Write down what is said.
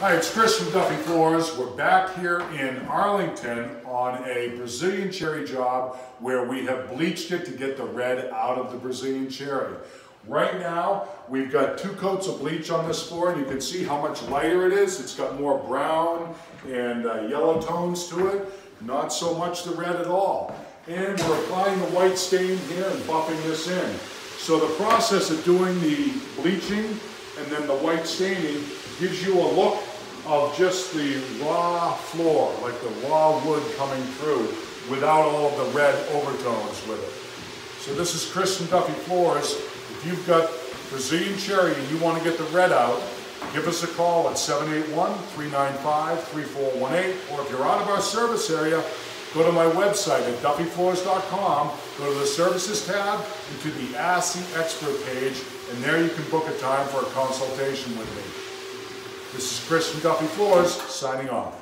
Hi, it's Chris from Duffy Floors. We're back here in Arlington on a Brazilian cherry job where we have bleached it to get the red out of the Brazilian cherry. Right now, we've got 2 coats of bleach on this floor, and you can see how much lighter it is. It's got more brown and yellow tones to it, not so much the red at all. And we're applying the white stain here and buffing this in. So the process of doing the bleaching and then the white staining gives you a look of just the raw floor, like the raw wood coming through without all of the red overtones with it. So this is Chris from Duffy Floors. If you've got Brazilian cherry and you want to get the red out, give us a call at 781-395-3418, or if you're out of our service area, go to my website at duffyfloors.com, go to the Services tab, and to the Ask the Expert page, and there you can book a time for a consultation with me. This is Chris from Duffy Floors, signing off.